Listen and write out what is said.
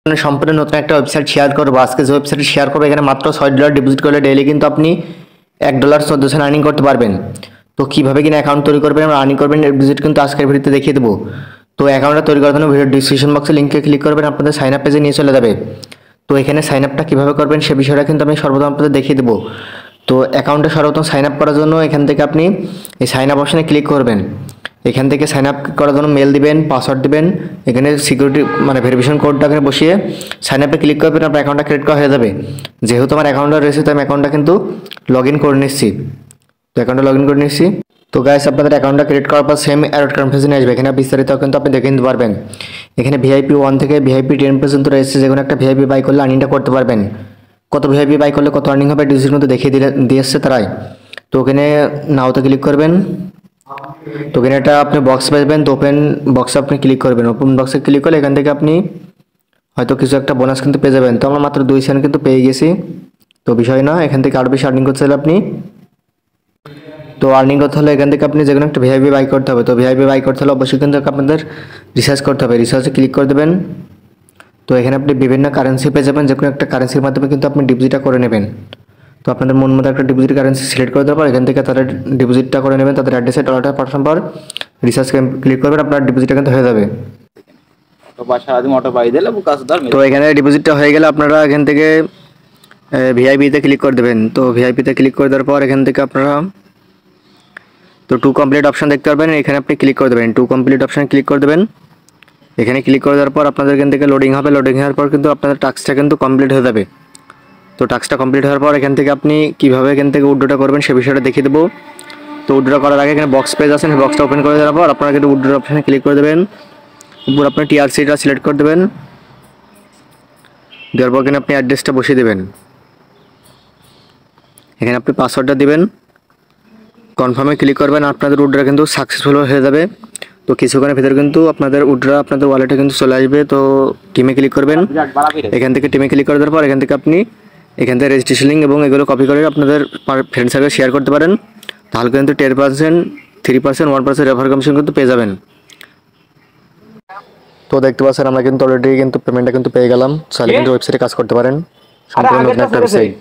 সম্পূর্ণ নতুন একটা ওয়েবসাইট শেয়ার করবো। আজকে যে ওয়েবসাইট শেয়ার করবো এখানে মাত্র $6 ডিপোজিট করলে ডেইলি কিন্তু আপনি $1 আর্নিং করতে পারবেন। তো কিভাবে কিনা অ্যাকাউন্ট তৈরি করবেন এবং আর্নিং করবেন ডিপোজিট কিন্তু আজকের ভিডিওতে দেখিয়ে দেবো। তো অ্যাকাউন্টটা তৈরি করার জন্য ভিডিও ডিসক্রিপশন বক্সে লিঙ্কে ক্লিক করবেন, আপনাদের সাইন আপ পেজে নিয়ে চলে যাবে। তো এখানে সাইন আপটা কীভাবে করবেন সে বিষয়টা কিন্তু আমি সর্বপ্রথম আপনাদের দেখিয়ে দেবো। তো অ্যাকাউন্টে সর্বপ্রথম সাইন আপ করার জন্য এখান থেকে আপনি এই সাইন আপ অপশানে ক্লিক করবেন। এখান থেকে সাইন আপ করার জন্য মেল দিবেন, পাসওয়ার্ড দিবেন, এখানে সিকিউরিটি ভেরিফিকেশন কোডটা এখানে বসিয়ে সাইন আপে ক্লিক করবেন, আপনার অ্যাকাউন্টটা ক্রিয়েট করা হয়ে যাবে। যেহেতু আমার অ্যাকাউন্টটা রয়েছে তো আমি অ্যাকাউন্টটা কিন্তু লগ ইন করে নিচ্ছি। তো অ্যাকাউন্টটা লগ ইন করে নিচ্ছি। তো গাইস আপনাদের অ্যাকাউন্টটা ক্রিয়েট করার পর সেম অ্যাড কনফারেন্সে আসবে, এখানে বিস্তারিত কিন্তু আপনি দেখে নিতে পারবেন। এখানে ভিআইপি 1 থেকে ভিআইপি 10 পর্যন্ত রয়েছে, যে কোনো একটা ভিআইপি বাই করলে আর্নিংটা করতে পারবেন। কত ভিআইপি বাই করলে কত আর্নিং হবে ডিজিটের মধ্যে দেখিয়ে দিয়ে এসছে তারাই। তো ওখানে নাওতে ক্লিক করবেন। তো এখানে একটা আপনি বক্স পাবেন, তো ওপেন বক্সে আপনি ক্লিক করবেন। ওপেন বক্সে ক্লিক করলে এখান থেকে আপনি হয়তো কিছু একটা বোনাস কিন্তু পেয়ে যাবেন। তো আমরা মাত্র 2 সেকেন্ড কিন্তু পেয়ে গেছি, তো বিষয় না। এখান থেকে আরও বেশি আর্নিং করতে চাইলে আপনি তো আর্নিং করতে হলে এখান থেকে আপনি যে কোনো একটা ভিআইপি বাই করতে হবে। তো ভিআইপি বাই করতে হলে অবশ্যই কিন্তু আপনাদের রিসার্চ করতে হবে, রিসার্চে ক্লিক করে দেবেন। তো এখানে আপনি বিভিন্ন কারেন্সি পেয়ে যাবেন, যে কোনো একটা কারেন্সির মাধ্যমে কিন্তু আপনি ডিপোজিটটা করে নেবেন। তো আপনাদের মন মতো একটা ডিপোজিট কারেন্সি সিলেক্ট করে দেওয়ার পর এখান থেকে তাদের ডিপোজিটটা করে নেবেন, তাদের অ্যাড্রেসে ডলারটা পাঠানোর পর রিসার্চ ক্লিক করবেন, আপনার ডিপোজিটটা কিন্তু হয়ে যাবে। তো এখানে ডিপোজিটটা হয়ে গেলে আপনারা এখান থেকে ভিআইপিতে ক্লিক করে দেবেন। তো ভিআইপিতে ক্লিক করে দেওয়ার পর এখান থেকে আপনারা তো টু কমপ্লিট অপশন দেখতে পারবেন, এখানে আপনি ক্লিক করে দেবেন। টু কমপ্লিট অপশানে ক্লিক করে দেবেন। এখানে ক্লিক করে দেওয়ার পর আপনাদের এখান থেকে লোডিং হবে, লোডিং হওয়ার পর কিন্তু আপনাদের টাস্কটা কিন্তু কমপ্লিট হয়ে যাবে। তো টাস্কটা কমপ্লিট হওয়ার পর এখান থেকে আপনি কীভাবে এখান থেকে উইথড্রটা করবেন সে বিষয়টা দেখিয়ে দেবো। তো উইথড্র করার আগে এখানে বক্স পেজ আছে, সেই বক্সটা ওপেন করে দেওয়ার পর আপনারা কিন্তু উইথড্র অপশানে ক্লিক করে দেবেন। উপর আপনি টিআরসিটা সিলেক্ট করে দেবেন, দেওয়ার পর এখানে আপনি অ্যাড্রেসটা বসিয়ে দেবেন। এখানে আপনি পাসওয়ার্ডটা দিবেন, কনফার্মে ক্লিক করবেন, আপনাদের উইথড্র কিন্তু সাকসেসফুল হয়ে যাবে। তো কিছুক্ষণের ভিতরে কিন্তু আপনাদের উইথড্র আপনাদের ওয়ালেটে কিন্তু চলে আসবে। তো টিমে ক্লিক করবেন, এখান থেকে টিমে ক্লিক করে দেওয়ার পর এখান থেকে আপনি এখান থেকে রেজিস্ট্রেশন লিঙ্ক এবং এগুলো কপি করে আপনাদের ফ্রেন্ড সার্কেল শেয়ার করতে পারেন, তাহলে কিন্তু 10%, 3%, 1% রেফার কমিশন কিন্তু পেয়ে যাবেন। তো দেখতে পাচ্ছেন আমরা কিন্তু অলরেডি কিন্তু পেমেন্টটা কিন্তু পেয়ে গেলাম। চাইলে কিন্তু ওয়েবসাইটে কাজ করতে পারেন, সম্পূর্ণ নতুন একটা ওয়েবসাইট।